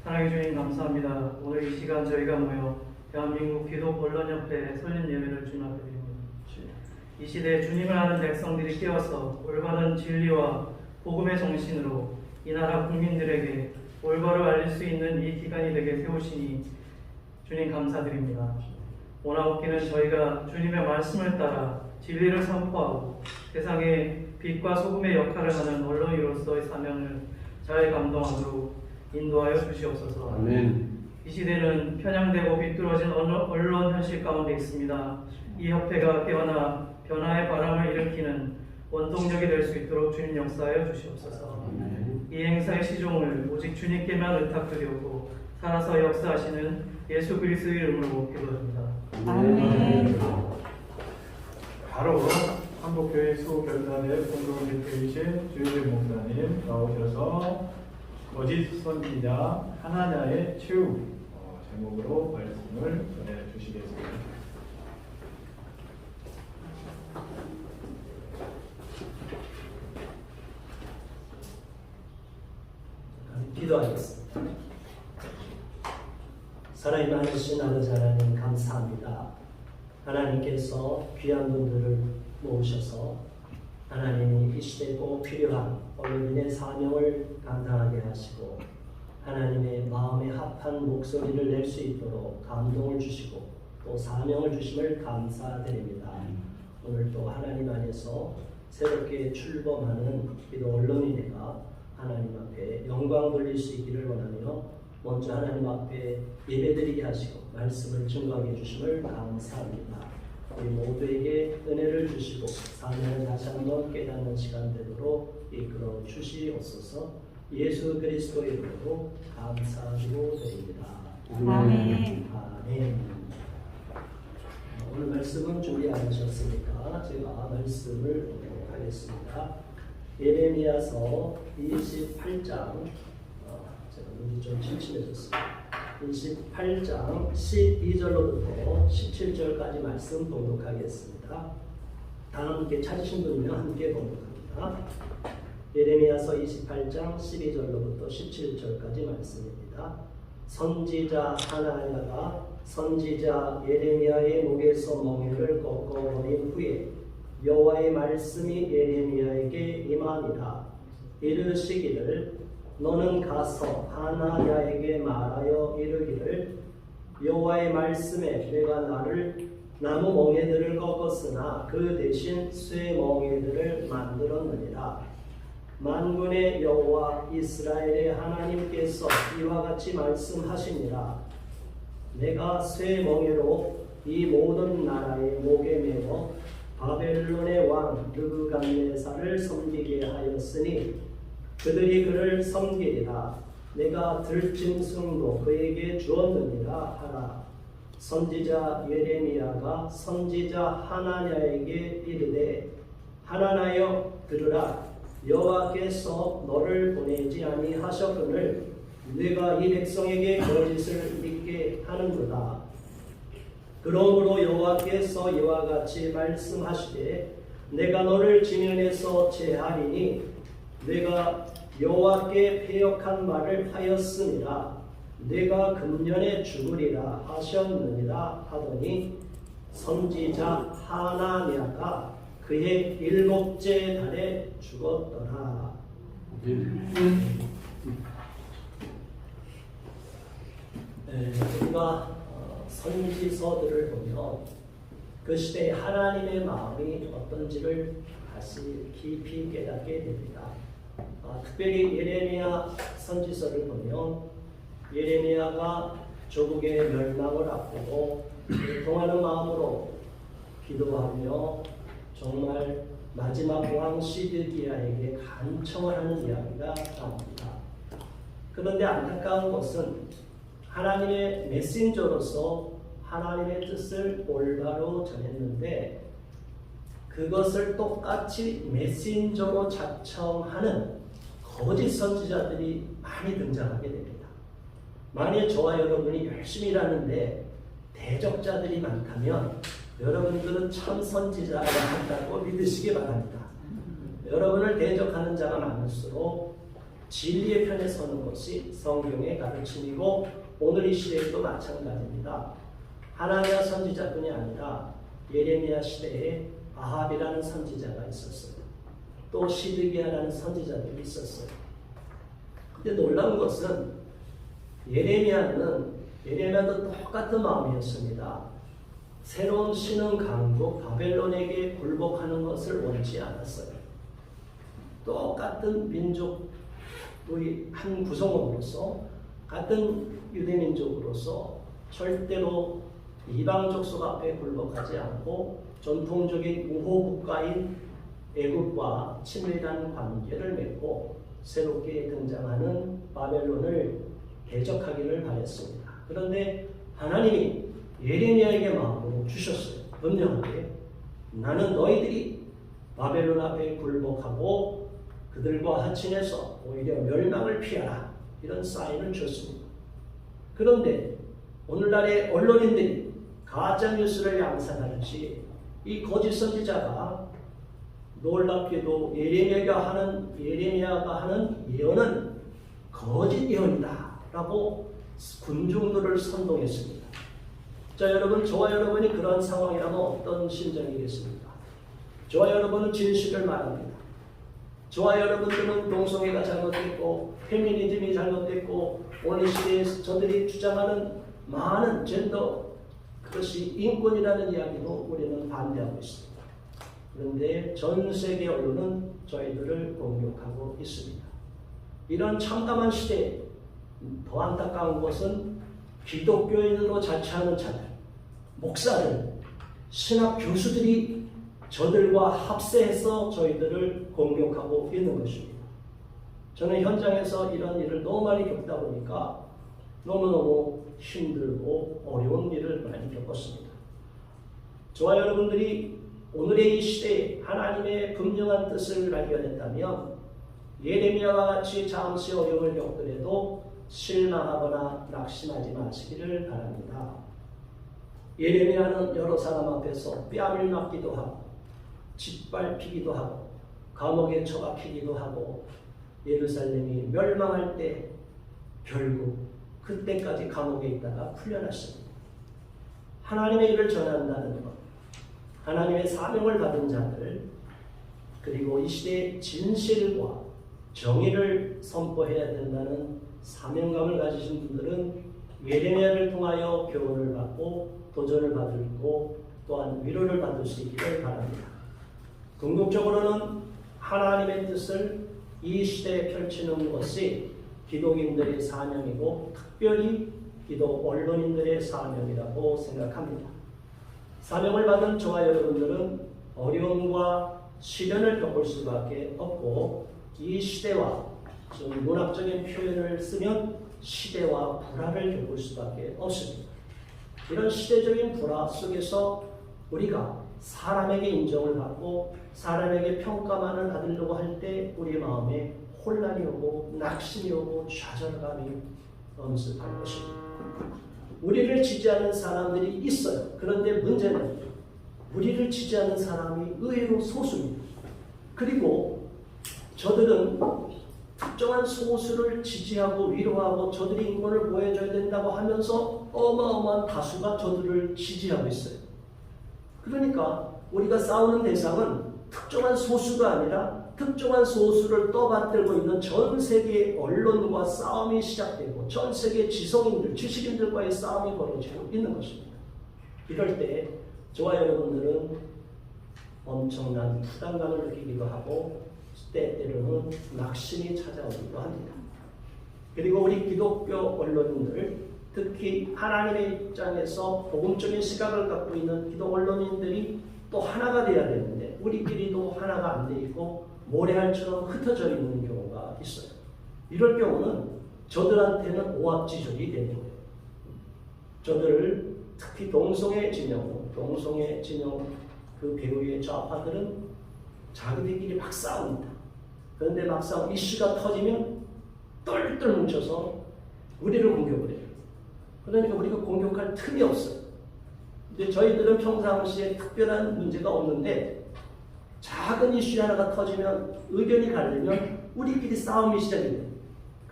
사랑해 주님 감사합니다. 오늘 이 시간 저희가 모여 대한민국 기독 언론협회 설립 예배를 주님 앞에 드립니다. 이 시대에 주님을 아는 백성들이 깨어서 올바른 진리와 복음의 정신으로 이 나라 국민들에게 올바로 알릴 수 있는 이 기간이 되게 세우시니 주님 감사드립니다. 오나옵기는 저희가 주님의 말씀을 따라 진리를 선포하고 세상에 빛과 소금의 역할을 하는 언론인으로서의 사명을 잘 감당하도록 인도하여 주시옵소서. 아멘. 이 시대는 편향되고 비뚤어진 언론 현실 가운데 있습니다. 이 협회가 깨어나 변화의 바람을 일으키는 원동력이 될 수 있도록 주님 역사하여 주시옵소서. 아멘. 이 행사의 시종을 오직 주님께만 의탁드리고 살아서 역사하시는 예수 그리스도의 이름으로 기도합니다. 아멘. 바로 한국교회 수교단의 공동대표이신 주일대 목사님 나오셔서 거짓 선지자 하나냐의 치유 제목으로 말씀을 전해주시겠습니다. 기도하겠습니다. 사랑이 많으신 아버지 하나님 감사합니다. 하나님께서 귀한 분들을 모으셔서 하나님이 이 시대에 꼭 필요한 언론인의 사명을 감당하게 하시고 하나님의 마음에 합한 목소리를 낼 수 있도록 감동을 주시고 또 사명을 주심을 감사드립니다. 오늘 또 하나님 안에서 새롭게 출범하는 기도 언론인회가 하나님 앞에 영광 돌릴 수 있기를 원하며 먼저 하나님 앞에 예배드리게 하시고 말씀을 증거하게 주심을 감사합니다. 우리 모두에게 은혜를 주시고 사명을 다시 한번 깨닫는 시간 되도록 이끌어 주시옵소서. 예수 그리스도의 이름으로 감사드리고 드립니다. 아멘. 아멘. 오늘 말씀은 준비 안 하셨으니까 제가 말씀을 보도록 하겠습니다. 예레미야서 28장 제가 눈이 좀 침침해졌습니다. 28장 12절로부터 17절까지 말씀 봉독하겠습니다. 다 함께 찾으신 분이면 함께 봉독합니다. 예레미야서 28장 12절로부터 17절까지 말씀입니다. 선지자 하나냐가 선지자 예레미야의 목에서 멍에를 꺾어버린 후에 여호와의 말씀이 예레미야에게 임하니라. 이르시기를 너는 가서 하나냐에게 말하여 이르기를 여호와의 말씀에 내가 나를 나무 멍에들을 꺾었으나 그 대신 쇠 멍에들을 만들었느니라. 만군의 여호와 이스라엘의 하나님께서 이와 같이 말씀하시니라. 내가 쇠 멍에로 이 모든 나라의 목에 매어 바벨론의 왕 느부갓네살을 섬기게 하였으니 그들이 그를 섬기리라. 내가 들짐승도 그에게 주었느니라 하라. 선지자 예레미야가 선지자 하나냐에게 이르되 하나나여 들으라. 여호와께서 너를 보내지 아니하셨거늘 네가 이 백성에게 거짓을 믿게 하는도다. 그러므로 여호와께서 이와 같이 말씀하시되 내가 너를 지면에서 제하리니 내가 여호와께 패역한 말을 하였음이라. 내가 금년에 죽으리라 하셨느니라 하더니 선지자 하나냐가 그의 7째 달에 죽었더라. 우리가 선지서들을 보면 그 시대의 하나님의 마음이 어떤지를 다시 깊이 깨닫게 됩니다. 특별히 예레미야 선지서를 보면 예레미야가 조국의 멸망을 앞두고 동하는 마음으로 기도하며 정말 마지막 왕 시드기야에게 간청을 하는 이야기가 나옵니다. 그런데 안타까운 것은 하나님의 메신저로서 하나님의 뜻을 올바로 전했는데 그것을 똑같이 메신저로 작성하는 거짓 선지자들이 많이 등장하게 됩니다. 만약 저와 여러분이 열심히 일하는데 대적자들이 많다면 여러분들은 참 선지자가 많다고 믿으시기 바랍니다. 여러분을 대적하는 자가 많을수록 진리의 편에 서는 것이 성경의 가르침이고 오늘 이 시대에도 마찬가지입니다. 하나냐 선지자뿐이 아니라 예레미야 시대에 아합이라는 선지자가 있었어요. 또 시드기야라는 선지자들이 있었어요. 근데 놀라운 것은 예레미야도 똑같은 마음이었습니다. 새로운 신흥 강국 바벨론에게 굴복하는 것을 원치 않았어요. 똑같은 민족의 한 구성원으로서 같은 유대민족으로서 절대로 이방 족속 앞에 굴복하지 않고 전통적인 우호 국가인 애굽과 친밀한 관계를 맺고 새롭게 등장하는 바벨론을 대적하기를 바랬습니다. 그런데 하나님이 예레미야에게 마음으로 주셨어요. 분명하게 나는 너희들이 바벨론 앞에 굴복하고 그들과 하친해서 오히려 멸망을 피하라, 이런 사인을 줬습니다. 그런데 오늘날의 언론인들이 가짜뉴스를 양산하듯이 이 거짓 선지자가 놀랍게도 예레미야가 하는 예언은 거짓 예언이다 라고 군중들을 선동했습니다. 자, 여러분, 저와 여러분이 그런 상황이라면 어떤 심정이겠습니까? 저와 여러분은 진실을 말합니다. 저와 여러분들은 동성애가 잘못됐고 페미니즘이 잘못됐고 오늘 시대에서 저들이 주장하는 많은 젠더, 그것이 인권이라는 이야기도 우리는 반대하고 있습니다. 그런데 전 세계 언론은 저희들을 공격하고 있습니다. 이런 참담한 시대에 더 안타까운 것은 기독교인으로 자처하는 자들, 목사들, 신학 교수들이 저들과 합세해서 저희들을 공격하고 있는 것입니다. 저는 현장에서 이런 일을 너무 많이 겪다 보니까 너무너무 힘들고 어려운 일을 많이 겪었습니다. 저와 여러분들이 오늘의 이 시대에 하나님의 분명한 뜻을 발견했다면 예레미야와 같이 잠시 어려움을 겪더라도 실망하거나 낙심하지 마시기를 바랍니다. 예레미야는 여러 사람 앞에서 뺨을 맞기도 하고 짓밟히기도 하고 감옥에 처박히기도 하고 예루살렘이 멸망할 때 결국 그때까지 감옥에 있다가 풀려났습니다. 하나님의 일을 전한다는 것, 하나님의 사명을 받은 자들, 그리고 이 시대의 진실과 정의를 선포해야 된다는 사명감을 가지신 분들은 예레미야를 통하여 교훈을 받고 도전을 받고 또한 위로를 받을 수 있기를 바랍니다. 궁극적으로는 하나님의 뜻을 이 시대에 펼치는 것이 기독인들의 사명이고 특별히 기독 언론인들의 사명이라고 생각합니다. 사명을 받은 저와 여러분들은 어려움과 시련을 겪을 수밖에 없고 이 시대와 좀 문학적인 표현을 쓰면 시대와 불화를 겪을 수밖에 없습니다. 이런 시대적인 불화 속에서 우리가 사람에게 인정을 받고 사람에게 평가만을 받으려고 할 때 우리 마음에 혼란이 오고 낙심이 오고 좌절감이 엄습할 것입니다. 우리를 지지하는 사람들이 있어요. 그런데 문제는 우리를 지지하는 사람이 의외로 소수입니다. 그리고 저들은 특정한 소수를 지지하고 위로하고 저들이 인권을 보여줘야 된다고 하면서 어마어마한 다수가 저들을 지지하고 있어요. 그러니까 우리가 싸우는 대상은 특정한 소수가 아니라 특정한 소수를 떠받들고 있는 전 세계 언론과 싸움이 시작되고 전 세계 지성인들, 지식인들과의 싸움이 벌어지고 있는 것입니다. 이럴 때 저와 여러분들은 엄청난 부담감을 느끼기도 하고 때때로는 낙심이 찾아오기도 합니다. 그리고 우리 기독교 언론인들, 특히 하나님의 입장에서 복음적인 시각을 갖고 있는 기독 언론인들이 또 하나가 돼야 되는데 우리끼리도 하나가 안 돼 있고 모래알처럼 흩어져 있는 경우가 있어요. 이럴 경우는 저들한테는 오합지졸이 되는 거예요. 저들을 특히 동성애 진영 그 배우의 좌파들은 자기들끼리 막 싸웁니다. 그런데 막상 이슈가 터지면 똘똘 뭉쳐서 우리를 공격을 해요. 그러니까 우리가 공격할 틈이 없어요. 근데 저희들은 평상시에 특별한 문제가 없는데 작은 이슈 하나가 터지면 의견이 갈리면 우리끼리 싸움이 시작이 돼요.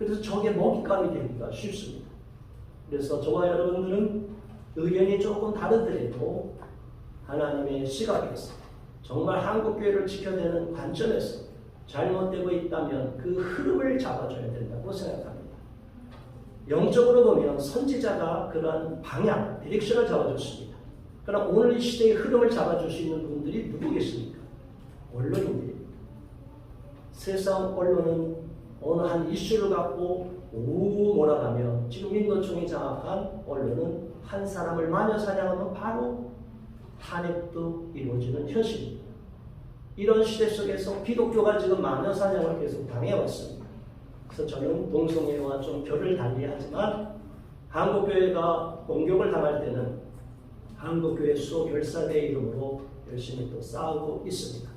그래서 적의 먹잇감이 되기가 쉽습니다. 그래서 저와 여러분들은 의견이 조금 다르더라도 하나님의 시각에서 정말 한국교회를 지켜야 되는 관점에서 잘못되고 있다면 그 흐름을 잡아줘야 된다고 생각합니다. 영적으로 보면 선지자가 그러한 방향, 디렉션을 잡아줬습니다. 그러나 오늘 이 시대의 흐름을 잡아줄 수 있는 분들이 누구겠습니까? 언론인들입니다. 세상 언론은 어느 한 이슈를 갖고 우 몰아가며 지금 민노총이 장악한 언론은 한 사람을 마녀 사냥하면 바로 탄핵도 이루어지는 현실입니다. 이런 시대 속에서 기독교가 지금 마녀 사냥을 계속 당해왔습니다. 그래서 저는 동성애와 좀 결을 달리하지만 한국교회가 공격을 당할 때는 한국교회 수호결사대의 이름으로 열심히 또 싸우고 있습니다.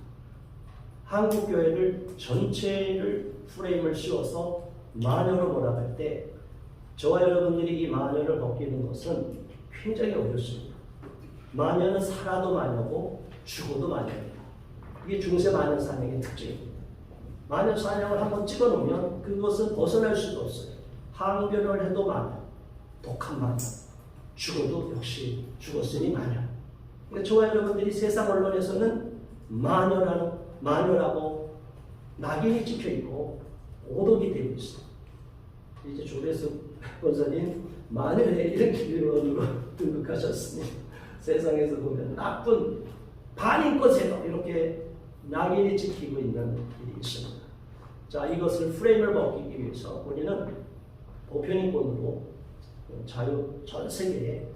한국교회를 전체를 프레임을 씌워서 마녀로 몰아갈 때 저와 여러분들이 이 마녀를 벗기는 것은 굉장히 어렵습니다. 마녀는 살아도 마녀고 죽어도 마녀입니다. 이게 중세 마녀 사냥의 특징입니다. 마녀 사냥을 한번 찍어놓으면 그것은 벗어날 수가 없어요. 항변을 해도 마녀, 독한 마녀, 죽어도 역시 죽었으니 마녀. 그러니까 저와 여러분들이 세상 언론에서는 마녀라고 낙인이 찍혀있고 오독이 되고 있어요. 이제 조대숙 권사님 마녀의 이런 기준으로 등극하셨습니다. 세상에서 보면 나쁜 반인권 세력 이렇게 낙인이 찍히고 있는 일이 있습니다. 자, 이것을 프레임을 벗기기 위해서 우리는 보편인권으로 전 세계에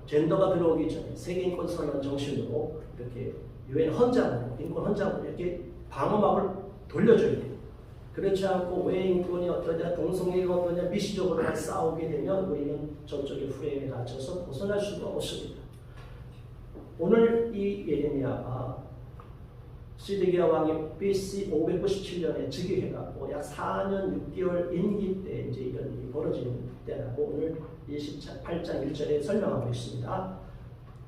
젠더가 들어오기 전에 세계인권 선언 정신으로 이렇게 유엔 헌장으로 인권 헌장으로 이렇게 방어막을 돌려줘야 돼요. 그렇지 않고 왜 인권이 어떠냐, 동성애가 어떠냐 미시적으로만 싸우게 되면 우리는 저쪽의 프레임에 갇혀서 벗어날 수가 없습니다. 오늘 이 예레미야가 시드기야 왕이 BC 597년에 즉위해갖고 약 4년 6개월 임기 때 이제 이런 일이 벌어지는 때라고 오늘 28장 1절에 설명하고 있습니다.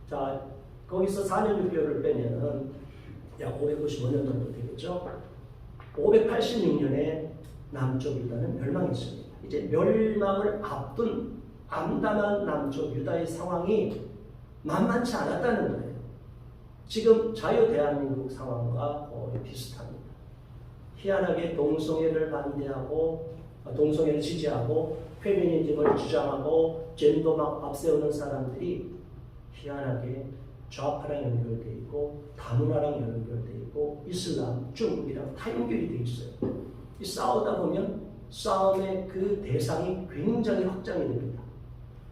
자, 거기서 4년 6개월을 빼면은 약 555년 정도 되겠죠. 586년에 남쪽 유다는 멸망했습니다. 이제 멸망을 앞둔 암담한 남쪽 유다의 상황이 만만치 않았다는 거예요. 지금 자유 대한민국 상황과 거의 비슷합니다. 희한하게 동성애를 반대하고 동성애를 지지하고 페미니즘을 주장하고 젠더 막 앞세우는 사람들이 희한하게 좌파랑 연결되어 있고 다문화랑 연결되어 있고 이슬람, 중국이랑 다 연결이 되어 있어요. 이 싸우다 보면 싸움의 그 대상이 굉장히 확장이 됩니다.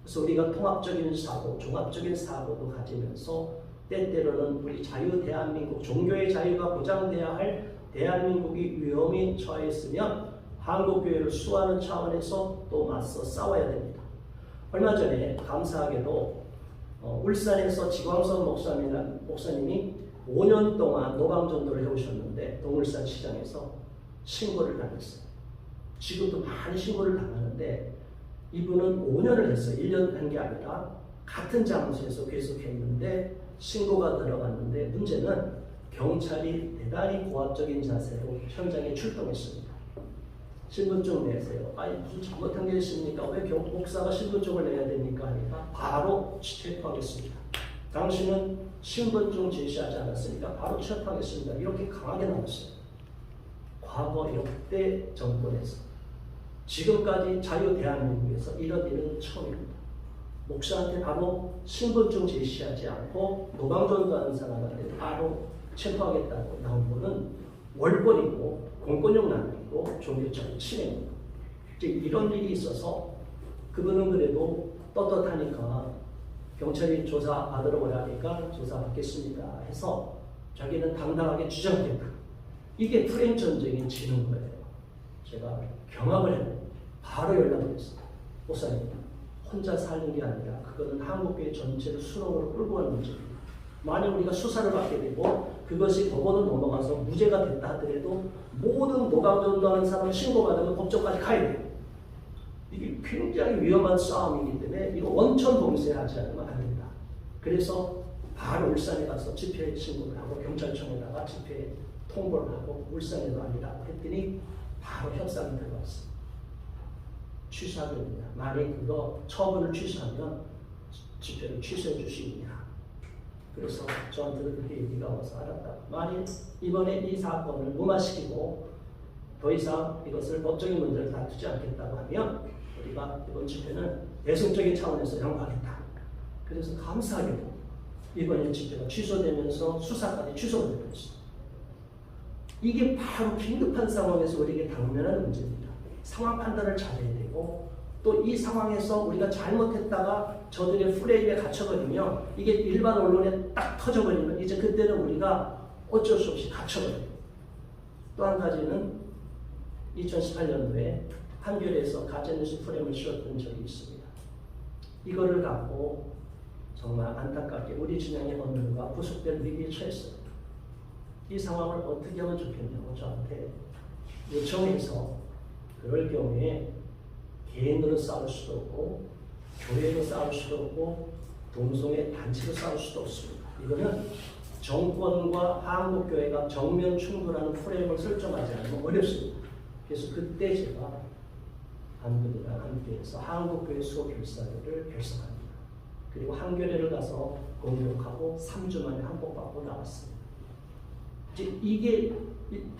그래서 우리가 통합적인 사고, 종합적인 사고도 가지면서 때때로는 우리 자유 대한민국, 종교의 자유가 보장돼야 할 대한민국이 위험에 처해 있으면 한국교회를 수호하는 차원에서 또 맞서 싸워야 됩니다. 얼마 전에 감사하게도 울산에서 지광선 목사님이 5년 동안 노방전도를 해오셨는데 동울산 시장에서 신고를 당했어요. 지금도 많이 신고를 당하는데 이분은 5년을 했어요. 1년 한 게 아니라 같은 장소에서 계속했는데 신고가 들어갔는데 문제는 경찰이 대단히 고압적인 자세로 현장에 출동했습니다. 신분증 내세요. 아니 무슨 잘못한 게 있습니까? 왜 목사가 신분증을 내야 됩니까? 하니까 바로 체포하겠습니다. 당신은 신분증 제시하지 않았으니까 바로 체포하겠습니다. 이렇게 강하게 나왔어요. 과거 역대 정권에서 지금까지 자유 대한민국에서 이런 일은 처음입니다. 목사한테 바로 신분증 제시하지 않고 노방전도하는 사람한테 바로 체포하겠다고 나온 거는 월권이고 공권력 난입이고 종교적 침해입니다. 이런 일이 있어서 그분은 그래도 떳떳하니까 경찰이 조사 받으러 오라니까 조사 받겠습니다 해서 자기는 당당하게 주장했고 이게 프레임 전쟁이 지는 거예요. 제가 경악을 했는데 바로 연락을 했어요. 목사님 혼자 사는 게 아니라 그거는 한국교회 전체를 수렁으로 끌고 가는 문제입니다. 만약 우리가 수사를 받게 되고 그것이 법원을 넘어가서 무죄가 됐다 하더라도 모든 노방전도하는 사람을 신고받으면 법정까지 가야 돼요. 이게 굉장히 위험한 싸움이기 때문에 이거 원천 봉쇄하지 않으면 안 됩니다. 그래서 바로 울산에 가서 집회 신고를 하고 경찰청에다가 집회 통보를 하고 울산에도 아니라 했더니 바로 협상이 들어왔어요. 취소하게 됩니다. 만약 그거 처분을 취소하면 집회를 취소해 주시느냐. 그래서 저한테도 그렇게 얘기가 와서 알았다. 만약 이번에 이 사건을 무마시키고 더 이상 이것을 법적인 문제를 다투지 않겠다고 하면 우리가 이번 집회는 대승적인 차원에서 양보하겠다. 그래서 감사하게도 이번에 집회가 취소되면서 수사까지 취소가 되었습니다. 이게 바로 긴급한 상황에서 우리에게 당면한 문제입니다. 상황 판단을 잘해야 되고 또 이 상황에서 우리가 잘못했다가 저들의 프레임에 갇혀버리면 이게 일반 언론에 딱 터져버리면 이제 그때는 우리가 어쩔 수 없이 갇혀버려요. 또 한 가지는 2018년도에 한겨레에서 가짜뉴스 프레임을 씌웠던 적이 있습니다. 이거를 갖고 정말 안타깝게 우리 진영의 언론과 구속될 위기에 처했어요. 이 상황을 어떻게 하면 좋겠냐고 저한테 요청해서 그럴 경우에 개인으로 싸울 수도 없고 교회로 싸울 수도 없고 동성애 단체로 싸울 수도 없습니다. 이거는 정권과 한국교회가 정면 충돌하는 프레임을 설정하지 않으면 어렵습니다. 그래서 그때 제가 한분이랑 함께해서 한국교회 수호결사회를 결성합니다. 그리고 한겨레를 가서 공격하고 3주 만에 항복받고 나왔습니다. 이제 이게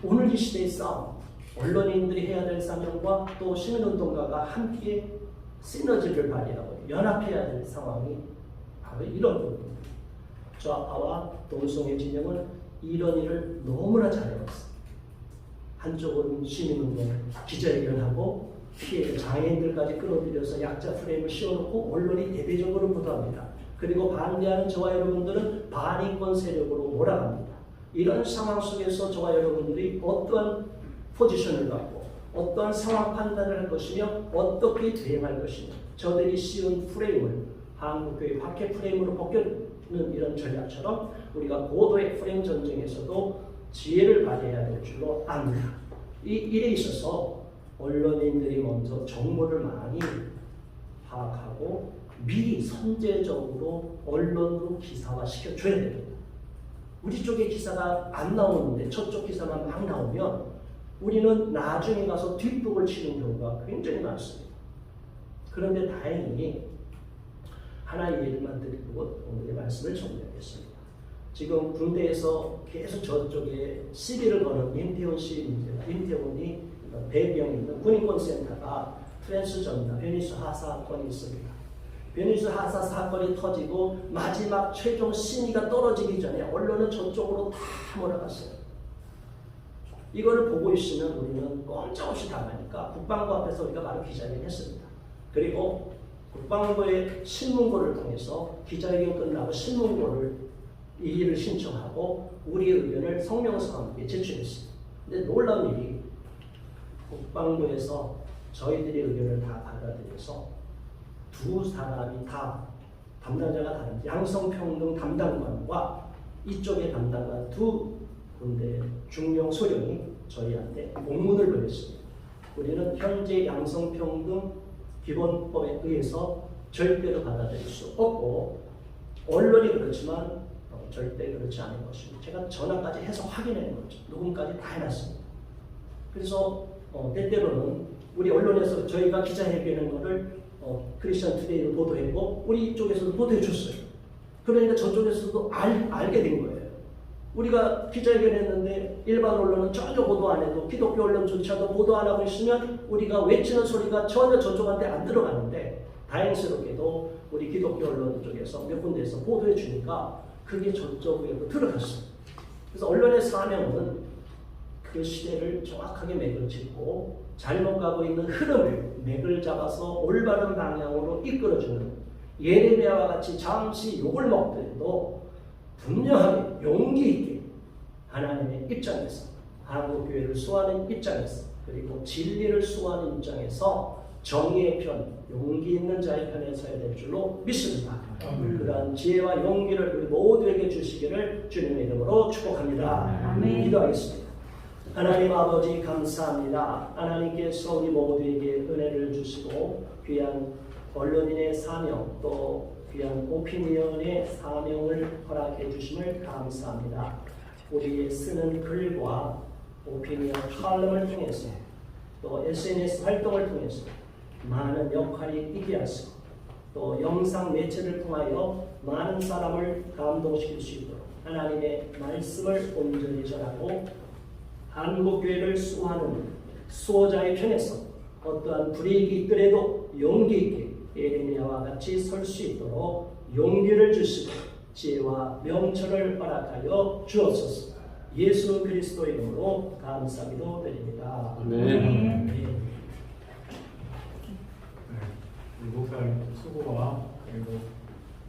오늘 이 시대의 싸움, 언론인들이 해야 될 사명과 또 시민운동가가 함께 시너지를 발휘하고 연합해야 될 상황이 바로 이런 부분입니다. 좌파와 동성애 진영은 이런 일을 너무나 잘해왔습니다. 한쪽은 시민운동, 기자회견하고 피해 장애인들까지 끌어들여서 약자 프레임을 씌워놓고 언론이 대대적으로 보도합니다. 그리고 반대하는 저와 여러분들은 반인권 세력으로 몰아갑니다. 이런 상황 속에서 저와 여러분들이 어떠한 포지션을 갖고 어떠한 상황 판단을 할 것이며 어떻게 대응할 것이며 저들이 씌운 프레임을 한국교회 박해 프레임으로 벗겨는 이런 전략처럼 우리가 고도의 프레임 전쟁에서도 지혜를 발휘해야 될 줄로 압니다. 이 일에 있어서 언론인들이 먼저 정보를 많이 파악하고 미리 선제적으로 언론으로 기사화 시켜줘야 됩니다. 우리 쪽의 기사가 안 나오는데 저쪽 기사만 막 나오면 우리는 나중에 가서 뒷북을 치는 경우가 굉장히 많습니다. 그런데 다행히 하나의 예를만 드리고 오늘의 말씀을 정리하겠습니다. 지금 군대에서 계속 저쪽에 시비를 거는 임태훈 씨입니다. 임태훈이 배병에 있는 군인권센터가 트랜스전더 베니스 하사 사건이 있습니다. 베니스 하사 사건이 터지고 마지막 최종 신의가 떨어지기 전에 언론은 저쪽으로 다 몰아갔어요. 이거를 보고 있으면 우리는 꼼짝없이 당하니까 국방부 앞에서 우리가 바로 기자회견을 했습니다. 그리고 국방부의 신문고를 통해서 기자회견 끝나고 신문고를 이의를 신청하고 우리의 의견을 성명서와 함께 제출했습니다. 근데 놀라운 일이 국방부에서 저희들의 의견을 다 받아들여서 두 사람이 다 담당자가 다른 양성평등 담당관과 이쪽의 담당관 두 군대 중령 소령이 저희한테 공문을 보냈습니다. 우리는 현재 양성평등 기본법에 의해서 절대로 받아들일 수 없고 언론이 그렇지만 절대 그렇지 않은 것입니다. 제가 전화까지 해서 확인하는 거죠. 녹음까지 다 해놨습니다. 그래서 때때로는 우리 언론에서 저희가 기자회견한 거를 크리스천 투데이로 보도했고 우리 쪽에서도 보도해 줬어요. 그러니까 저쪽에서도 알게 된 거예요. 우리가 기자회견했는데 일반 언론은 전혀 보도 안 해도 기독교 언론조차도 보도 안 하고 있으면 우리가 외치는 소리가 전혀 저쪽한테 안 들어가는데 다행스럽게도 우리 기독교 언론 쪽에서 몇 군데에서 보도해 주니까 그게 저쪽으로 들어갔어요. 그래서 언론의 사명은 그 시대를 정확하게 맥을 짚고 잘못 가고 있는 흐름을 맥을 잡아서 올바른 방향으로 이끌어주는 예레미야와 같이 잠시 욕을 먹더라도 분명하게 용기 있게 하나님의 입장에서 한국교회를 수호하는 입장에서 그리고 진리를 수호하는 입장에서 정의의 편, 용기 있는 자의 편에 서야 될 줄로 믿습니다. 그러한 지혜와 용기를 우리 모두에게 주시기를 주님의 이름으로 축복합니다. 기도하겠습니다. 하나님 아버지 감사합니다. 하나님께서 우리 모두에게 은혜를 주시고 귀한 언론인의 사명 또 귀한 오피니언의 사명을 허락해 주심을 감사합니다. 우리 쓰는 글과 오피니언 칼럼을 통해서 또 SNS 활동을 통해서 많은 역할이 있게 하시고 또 영상 매체를 통하여 많은 사람을 감동시킬 수 있도록 하나님의 말씀을 온전히 전하고 한국교회를 수호하는 수호자의 편에서 어떠한 불이익이 있더라도 용기 있게 예레미야와 같이 설 수 있도록 용기를 주시고 지혜와 명철을 허락하여 주옵소서. 예수 그리스도 이름으로 감사기도 드립니다. 아멘. 네. 우리 목사님 수고와 그리고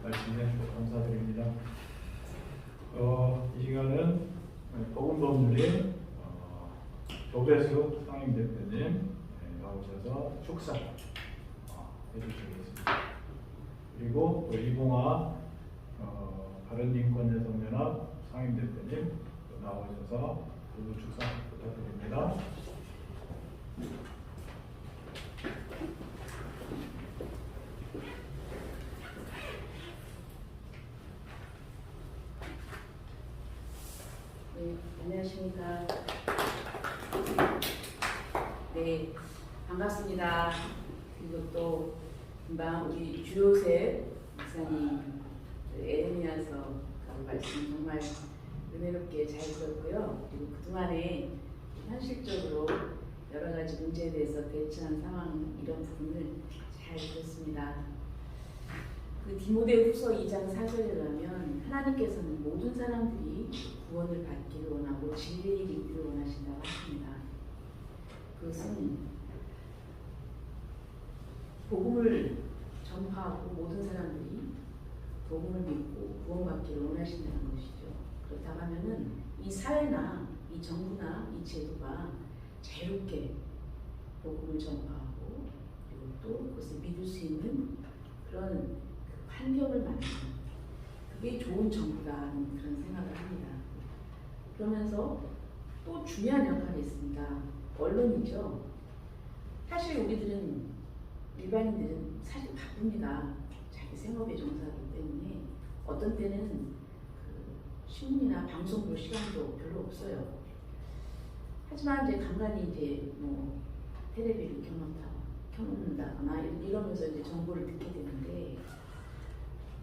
말씀에 감사드립니다. 이 시간은 복음법률이 조배수 상임 대표님 나오셔서 축사 해주시겠습니다. 그리고 또 이봉화 바른인권여성연합 상임 대표님 나오셔서 모두 축사 부탁드립니다. 네, 안녕하십니까. 네, 반갑습니다. 그리고 또 금방 우리 주요셉 목사님 에레미야서 말씀 정말 은혜롭게 잘 들었고요. 그리고 그동안에 현실적으로 여러 가지 문제에 대해서 대처한 상황 이런 부분을 잘 들었습니다. 그 디모데후서 2장 4절에 가면 하나님께서는 모든 사람들이 구원을 받기를 원하고 진리를 입기를 원하신다고 하십니다. 그것은 복음을 전파하고 모든 사람들이 복음을 믿고 구원받기를 원하신다는 것이죠. 그렇다고 하면은 이 사회나 이 정부나 이 제도가 자유롭게 복음을 전파하고 그리고 또 그것을 믿을 수 있는 그런 환경을 만드는 그게 좋은 정부라는 그런 생각을 합니다. 그러면서 또 중요한 역할이 있습니다. 언론이죠. 사실 우리들은 일반인들은 사실 바쁩니다. 자기 생업에 종사하기 때문에 어떤 때는 그 신문이나 방송 볼 시간도 별로 없어요. 하지만 이제 간간히 이제 뭐 텔레비를 켜놓는다거나 이러면서 이제 정보를 듣게 되는데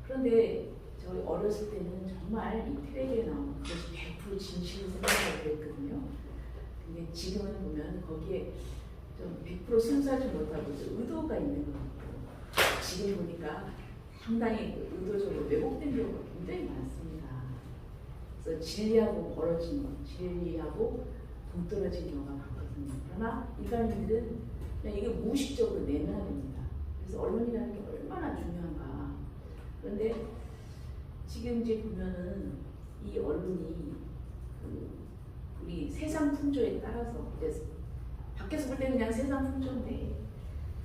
그런데 저희 어렸을 때는 정말 이 텔레비에 나오는 그것이 100% 진실을 생각하고 그랬거든요. 근데 지금은 보면 거기에 좀 100% 순수하지 못하고 의도가 있는 것 같고 지금 보니까 상당히 의도적으로 왜곡된 경우가 굉장히 많습니다. 그래서 진리하고 벌어진 것, 진리하고 동떨어진 경우가 많거든요. 그러나 일반인들은 그냥 이게 무의식적으로 내면화됩니다. 그래서 언론이라는 게 얼마나 중요한가. 그런데 지금 이제 보면은 이 언론이 우리 세상 풍조에 따라서 밖에서 볼 때는 그냥 세상 풍조인데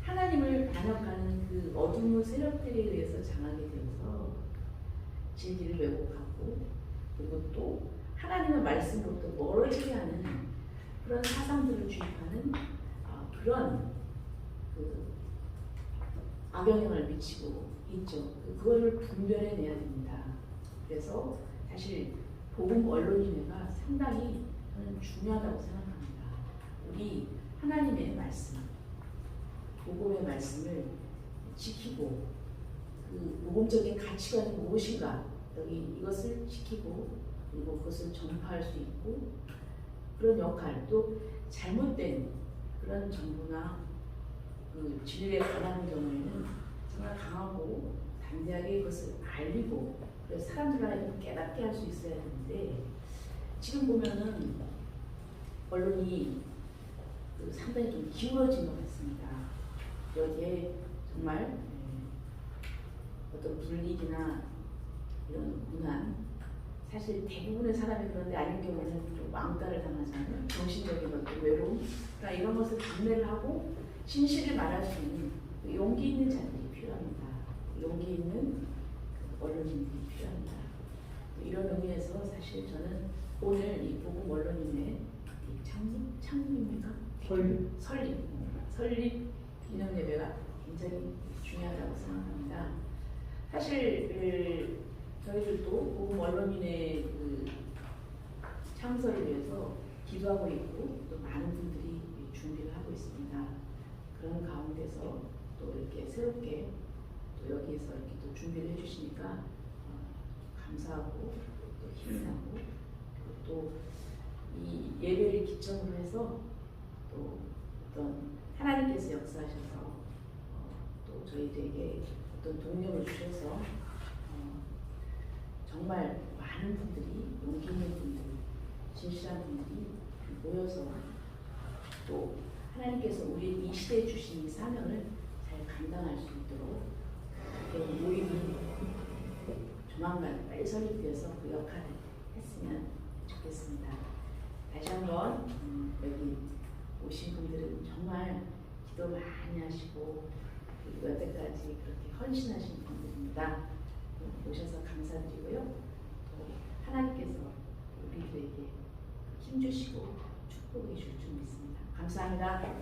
하나님을 반역하는 그 어둠의 세력들에 의해서 장악이 되어서 진리를 왜곡하고 그리고 또 하나님의 말씀으로부터 멀어지게 하는 그런 사상들을 주입하는 그런 그 악영향을 미치고 있죠. 그거를 분별해내야 됩니다. 그래서 사실 복음 언론인회가 상당히 저는 중요하다고 생각합니다. 우리 하나님의 말씀, 복음의 말씀을 지키고 그 복음적인 가치관이 무엇인가 여기 이것을 지키고 그리고 그것을 전파할 수 있고 그런 역할 또 잘못된 그런 정보나 그 진리에 관한 경우에는 정말 강하고 담대하게 그것을 알리고 그래서 사람들을 깨닫게 할 수 있어야 되는데 지금 보면은 언론이 상당히 좀 기울어진 것 같습니다. 여기에 정말 어떤 불이익이나 이런 문안 사실 대부분의 사람이 그런데 아닌 경우는 좀 왕따를 당하잖아요. 정신적인 어떤 외로움 그러니까 이런 것을 감내를 하고 진실을 말할 수 있는 용기 있는 자들이 필요합니다. 용기 있는 언론인들이 필요합니다. 이런 의미에서 사실 저는 오늘 이 복음 언론인의 창립입니까? 설립 기념 예배가 굉장히 중요하다고 생각합니다. 사실 저희들도 복음 언론인의 그 창설을 위해서 기도하고 있고 또 많은 분들이 준비를 하고 있습니다. 그런 가운데서 또 이렇게 새롭게 또 여기에서 이렇게 또 준비를 해주시니까 감사하고 또 힘이 나고 또 이 예배를 기점으로 해서 또 어떤 하나님께서 역사하셔서 또 저희들에게 어떤 동력을 주셔서 정말 많은 분들이 용기 있는 분들, 진실한 분들이 모여서 또 하나님께서 우리 이 시대에 주신 이 사명을 잘 감당할 수 있도록 이렇게 모임이 조만간 빨리 설립되어서 그 역할을 했으면 좋겠습니다. 다시 한번 여기 오신 분들은 정말 기도 많이 하시고 그리고 여태까지 그렇게 헌신하신 분들입니다. 오셔서 감사드리고요. 또 하나님께서 우리들에게 힘주시고 축복해 줄 줄 믿습니다. 감사합니다.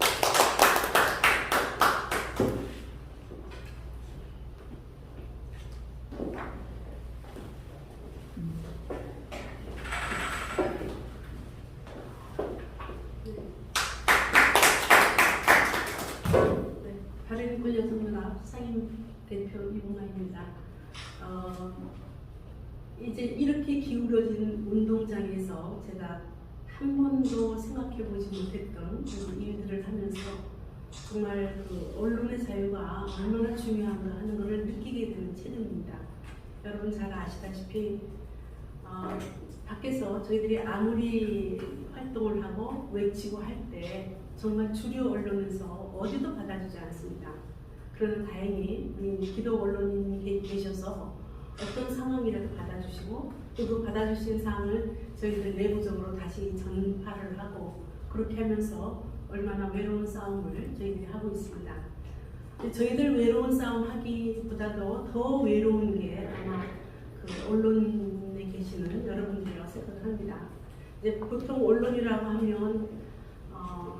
바른길 여성연합 상임 대표 이봉아입니다. 이제 이렇게 기울어진 운동장에서 제가 한 번도 생각해 보지 못했던 그런 일들을 하면서 정말 그 언론의 자유가 얼마나 중요한가 하는 것을 느끼게 되는 체험입니다. 여러분 잘 아시다시피 밖에서 저희들이 아무리 활동을 하고 외치고 할 때 정말 주류 언론에서 어디도 받아주지 않습니다. 그러나 다행히 우리 기독 언론인이 계셔서 어떤 상황이라도 받아주시고 또 그 받아주신 사항을 저희들 내부적으로 다시 전파를 하고 그렇게 하면서 얼마나 외로운 싸움을 저희들이 하고 있습니다. 저희들 외로운 싸움 하기보다도 더 외로운 게 아마 그 언론에 계시는 여러분들이라고 생각합니다. 이제 보통 언론이라고 하면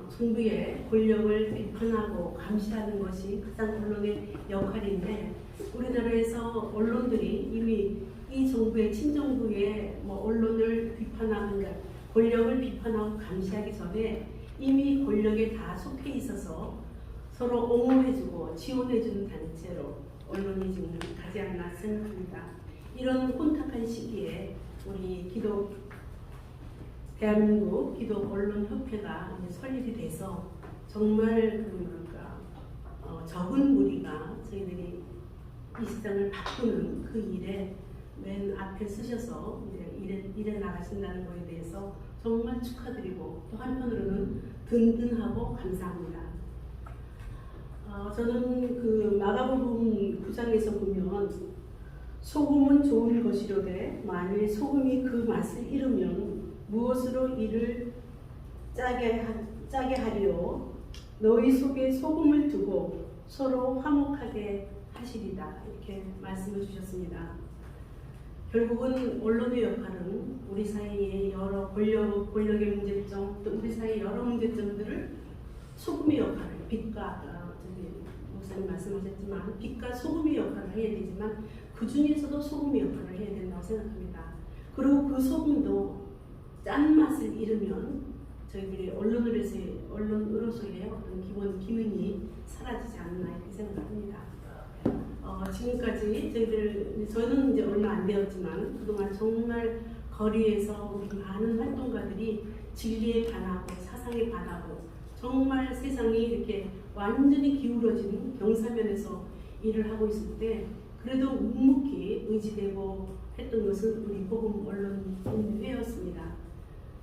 정부의 권력을 비판하고 감시하는 것이 가장 언론의 역할인데 우리나라에서 언론들이 이미 이 정부의 친정부의 언론을 비판하는 권력을 비판하고 감시하기 전에 이미 권력에 다 속해 있어서 서로 옹호해주고 지원해주는 단체로 언론이 지금 가지 않나 생각합니다. 이런 혼탁한 시기에 우리 대한민국 기독 언론협회가 설립이 돼서 정말 적은 무리가 저희들이 이 세상을 바꾸는 그 일에 맨 앞에 쓰셔서 이제 일에 나가신다는 것에 대해서 정말 축하드리고 또 한편으로는 든든하고 감사합니다. 저는 그 마가복음 9장에서 보면 소금은 좋은 것이로되 만일 소금이 그 맛을 잃으면 무엇으로 이를 짜게 하리요 너희 속에 소금을 두고 서로 화목하게 하시리다 이렇게 말씀을 주셨습니다. 결국은 언론의 역할은 우리 사이의 여러 권력의 문제점 또 우리 사이의 여러 문제점들을 소금의 역할을 빛과 목사님 말씀하셨지만 빛과 소금의 역할을 해야 되지만 그 중에서도 소금의 역할을 해야 된다고 생각합니다. 그리고 그 소금도 짠맛을 잃으면 저희들이 언론으로서의 어떤 기본 기능이 사라지지 않나 이렇게 생각합니다. 지금까지 저는 이제 얼마 안 되었지만 그동안 정말 거리에서 우리 많은 활동가들이 진리에 반하고 사상에 반하고 정말 세상이 이렇게 완전히 기울어진 경사면에서 일을 하고 있을 때 그래도 묵묵히 의지되고 했던 것은 우리 복음 언론인회였습니다.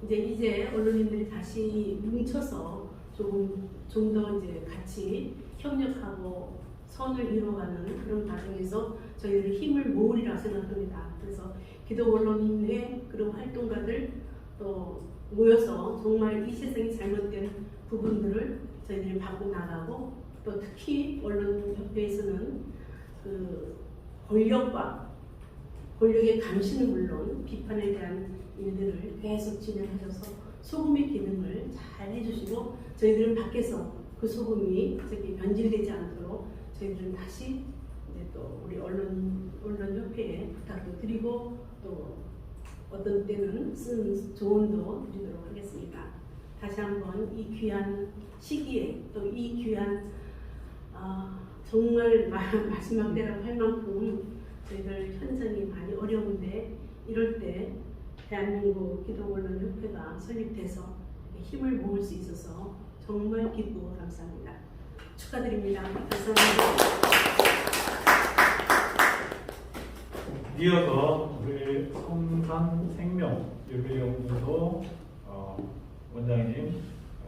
이제 언론인들이 다시 뭉쳐서 좀 더 이제 같이 협력하고 선을 이루어가는 그런 과정에서 저희들 힘을 모으리라 생각합니다. 그래서 기독 언론인회 그런 활동가들 또 모여서 정말 이 세상이 잘못된 부분들을 저희들이 바꿔 나가고 또 특히 언론협회에서는 그 권력의 감시는 물론 비판에 대한 일들을 계속 진행하셔서 소금의 기능을 잘 해주시고 저희들은 밖에서 그 소금이 변질되지 않도록 저희들은 다시 이제 또 우리 언론협회에 부탁도 드리고 또 어떤 때는 쓴 조언도 드리도록 하겠습니다. 다시 한번 이 귀한 시기에 또 이 귀한 정말 마지막 때라고 할 만큼 저희들 현장이 많이 어려운데 이럴 때 대한민국 기도언론협회가 설립돼서 힘을 모을 수 있어서 정말 기쁘고 감사합니다. 축하드립니다. 감사합니다. 이어서 우리 성산생명예배연구소 원장님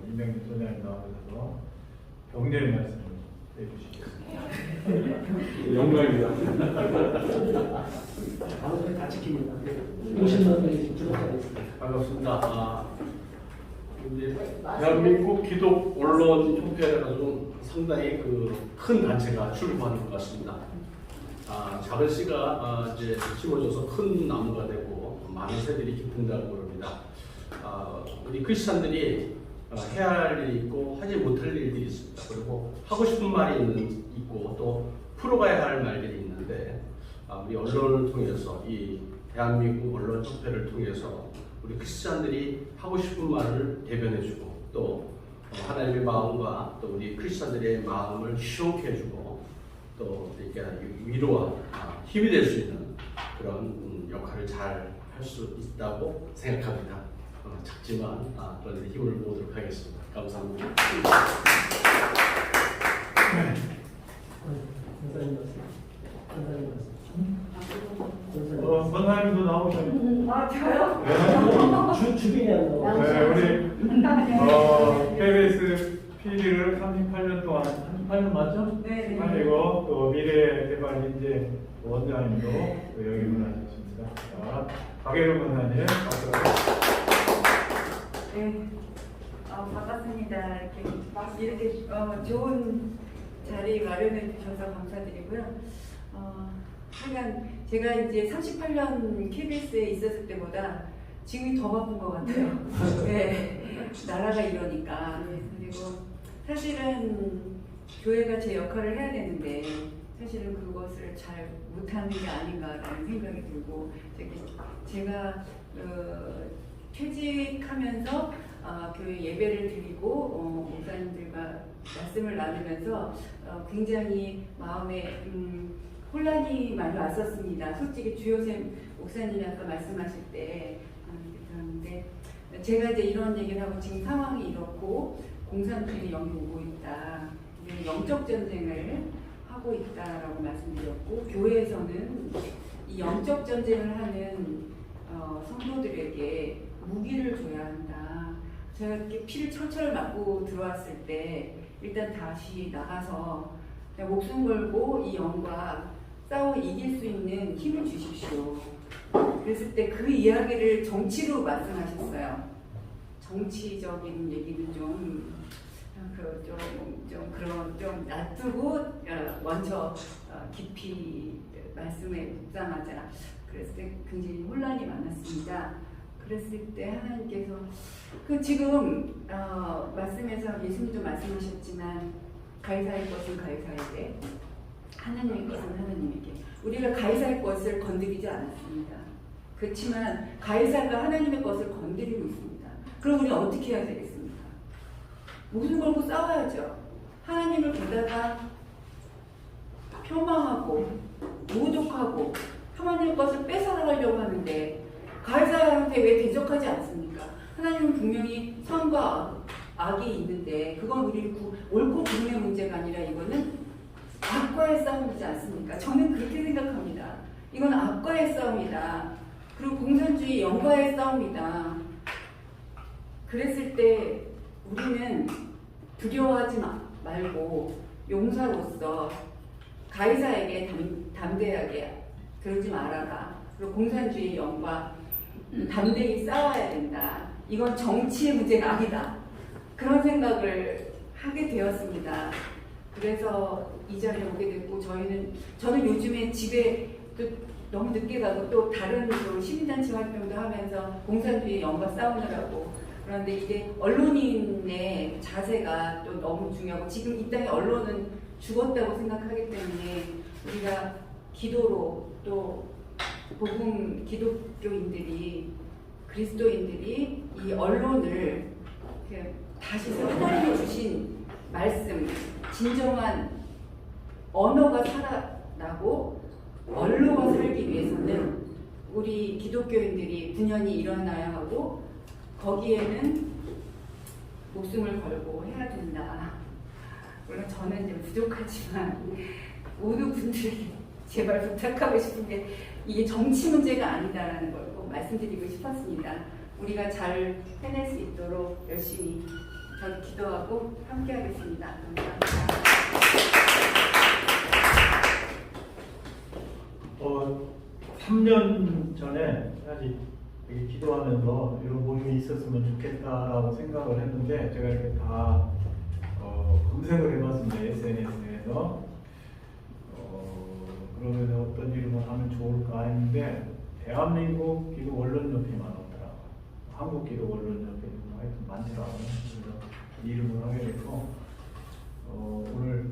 이명진 소장님 나오셔서 격려의 말씀을 해주시겠습니다. 영광입니다. 방송에 다 지킵니다. 50만 명이 구독자가 반갑습니다. 이제 대한민국 기독 언론 협회라는 상당히 큰 단체가 출범하는 것 같습니다. 작은 씨가 이제 심어져서 큰 나무가 되고 많은 새들이 깊은다고 그럽니다. 우리 크리스찬들이 해야 할 일이 있고 하지 못할 일들이 있습니다. 그리고 하고 싶은 말이 있고 또 풀어가야 할 말들이 있는데 우리 언론을 통해서 이 대한민국 언론협회를 통해서 우리 크리스찬들이 하고 싶은 말을 대변해주고 또 하나님의 마음과 또 우리 크리스찬들의 마음을 시원케 해주고 또 이렇게 위로와 힘이 될 수 있는 그런 역할을 잘 할 수 있다고 생각합니다. 작지만 그런 힘을 모으도록 하겠습니다. 감사합니다. 선생님 말씀. 선생님 말씀. 권사님도 나오셨네요. 아, 저요? 주빈이 안 나오고. 네, 우리 KBS PD를 38년 동안 38년 맞죠? 네. 그리고 또 미래개발인재 원장님도 또 영입을 하셨습니다. 자, 박예룡 권사님 박수. 네. 반갑습니다. 이렇게 좋은 자리 마련해 주셔서 감사드리고요. 하여간 제가 이제 38년 KBS에 있었을 때보다 지금이 더 바쁜 것 같아요. 네. 나라가 이러니까. 그리고 사실은 교회가 제 역할을 해야 되는데 사실은 그것을 잘 못하는 게 아닌가라는 생각이 들고 제가 퇴직하면서 교회 예배를 드리고 목사님들과 말씀을 나누면서 굉장히 마음에 혼란이 많이 왔었습니다. 솔직히 주요샘 목사님이 아까 말씀하실 때 그랬는데 제가 이제 이런 얘기를 하고 지금 상황이 이렇고 공산주의 여기 오고 있다. 영적 전쟁을 하고 있다라고 말씀드렸고 교회에서는 이 영적 전쟁을 하는 성도들에게 무기를 줘야 한다. 제가 이렇게 피를 철철 맞고 들어왔을 때 일단 다시 나가서 목숨 걸고 이 영과 싸워 이길 수 있는 힘을 주십시오. 그랬을 때 그 이야기를 정치로 말씀하셨어요. 정치적인 얘기는 좀 놔두고 먼저 깊이 말씀에 묵상하자. 그랬을 때 굉장히 혼란이 많았습니다. 그랬을 때 하나님께서 지금 말씀에서 예수님도 말씀하셨지만 가이사의 것은 가이사에게 하나님의 것은 하나님에게 우리가 가이사의 것을 건드리지 않았습니다. 그렇지만 가이사가 하나님의 것을 건드리고 있습니다. 그럼 우리는 어떻게 해야 되겠습니까? 목숨 걸고 싸워야죠. 하나님을 보다가 폄하하고 모독하고 하나님의 것을 뺏어나가려고 하는데 가이사한테 왜 대적하지 않습니까? 하나님은 분명히 선과 악이 있는데 그건 우리 옳고 그름의 문제가 아니라 이거는 악과의 싸움이지 않습니까? 저는 그렇게 생각합니다. 이건 악과의 싸움이다. 그리고 공산주의 영과의 싸움이다. 그랬을 때 우리는 두려워하지 말고 용사로서 가이사에게 담대하게 그러지 말아라. 그리고 공산주의 영과 담대히 싸워야 된다. 이건 정치의 문제가 아니다. 그런 생각을 하게 되었습니다. 그래서 이 자리에 오게 됐고 저는 요즘에 집에 또 너무 늦게 가고 또 다른 시민단체 활동도 하면서 공산주의 영과 싸우느라고 그런데 이게 언론인의 자세가 또 너무 중요하고 지금 이 땅의 언론은 죽었다고 생각하기 때문에 우리가 기도로 또 복음 기독교인들이 그리스도인들이 이 언론을 다시 하나님이 주신 말씀 진정한 언어가 살아나고 언어가 살기 위해서는 우리 기독교인들이 분연히 일어나야 하고 거기에는 목숨을 걸고 해야 된다. 물론 저는 좀 부족하지만 모든 분들에게 제발 부탁하고 싶은 게 이게 정치 문제가 아니다라는 걸 꼭 말씀드리고 싶었습니다. 우리가 잘 해낼 수 있도록 열심히 저도 기도하고 함께하겠습니다. 감사합니다. 3년 전에 사실 이렇게 기도하면서 이런 모임이 있었으면 좋겠다라고 생각을 했는데 제가 이렇게 다 검색을 해봤습니다. SNS에서. 그러면 어떤 이름을 하면 좋을까 했는데 대한민국 기도 원론협회만 없더라고요. 한국 기도 원론협회도 하여튼 많더라고요. 그래서 이 이름을 하게 돼서 오늘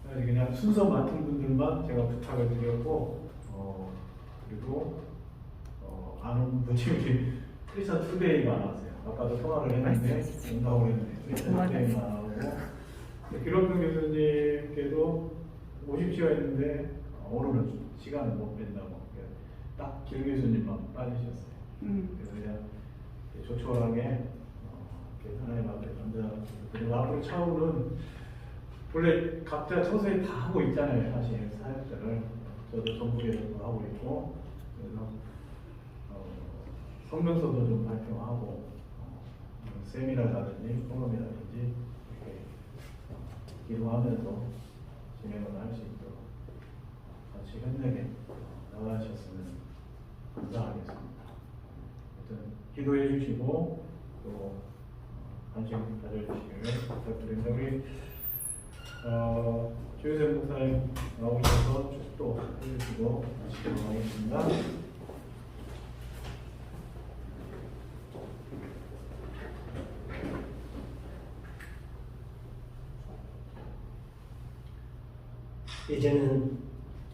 그냥 순서 맡은 분들만 제가 부탁을 드렸고 그리고 안 온 분들이 크리스천 투데이만 왔어요. 아까도 통화를 했는데 온다고 했는데 크리스천 투데이만 하고 기록경 교수님께도 오십시오 했는데 오늘은 시간을 못 뺀다고 딱 길 교수님만 빠지셨어요. 그래서 그냥 조촐하게 하나님 앞에 감사하고 그리고 앞으로 차후는 원래 각자 처소에 다 하고 있잖아요. 사실 사역자를 저도 전국에서도 하고 있고 그래서 성명서도 좀 발표하고 세미나라든지 포럼이라든지 이렇게 기도하면서 진행을 할 수 있도록 같이 힘내게 나가셨으면 감사하겠습니다. 하여튼 기도해 주시고 또 관심 가져주시길 부탁드립니다. 우리 조효선 목사님 나오셔서 축도 해주시고 마치도록 하겠습니다. 이제는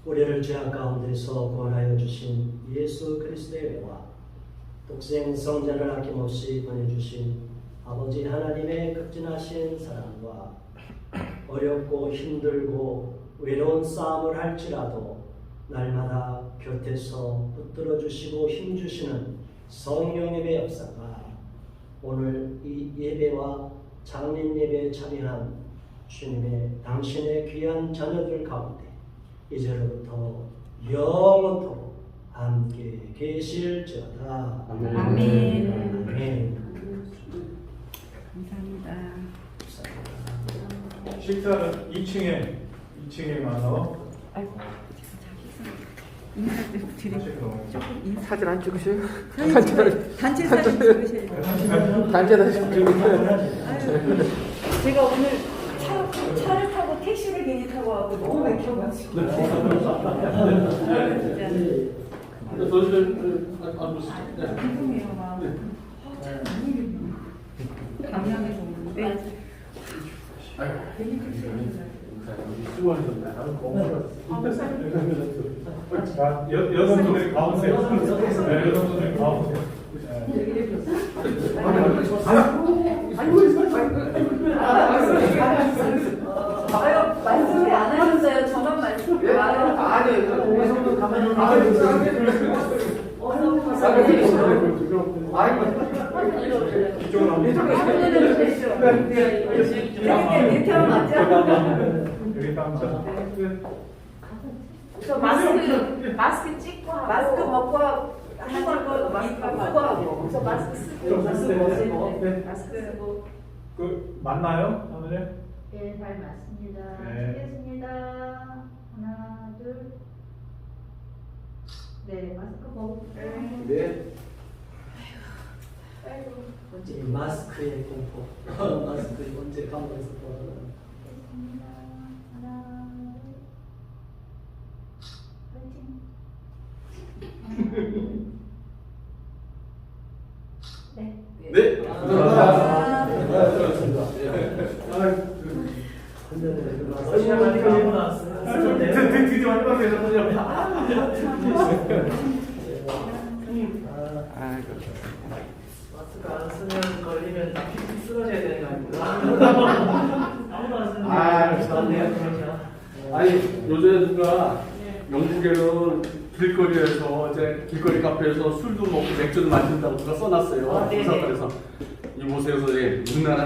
우리를 죄악 가운데서 구원하여 주신 예수 그리스도의 은혜와 독생 성자를 아낌없이 보내주신 아버지 하나님의 극진하신 사랑과 어렵고 힘들고 외로운 싸움을 할지라도 날마다 곁에서 붙들어 주시고 힘주시는 성령님의 역사가 오늘 이 예배와 장례 예배에 참여한 주님의 당신의 귀한 자녀들 가운데 이제로부터 영원토록 함께 계실지어다. 아멘. 아멘. 감사합니다. 식사는 2층에 가서 인사 좀 드리고 하시도록 사진 안 찍으셔요? 단체 사진 찍으셔야 단체 사진 찍으세요? 제가 오늘 차를 타고 택시를 괜히 타고 와서 너무 막혀가지고 죄송해요. 강남에서 오는데 괜히 그렇게 여성분들이 가보세요. 네, 여성분들이 가보세요. 아유, 말씀을 안 하셨어요. 저만 말씀. 아니요. 여성분 가만히 이쪽으로 한번 이렇게 대처럼 맞죠? 여기 감사. 저 마스크 찍고 하고 마스크 벗고 하시고 마스크 벗고 하고 저 마스크 쓰고 마스크 쓰고 그 맞나요, 사모님? 네, 잘 맞습니다. 네. 찍겠습니다. 하나, 둘. 네, 마스크 벗고. 네. 이 마스크의 공포. 마스크 언제 가면서 보는. 찍겠습니다. 하나, 둘. 파이팅. 네. 네. 드디어 마지막에 마스크 안 쓰면 걸리면 다 픽픽 쓰러져야 되는 거 아닙니까? 아무도 안 쓰는데. 아, 좋네요, 그러죠. 아니 요즘에 누가 영국에는 길거리에서 이제 길거리 카페에서 술도 먹고 맥주도 마신다고 누가 써놨어요. 네네. 그래서 이 보세요, 선생님. 우리나라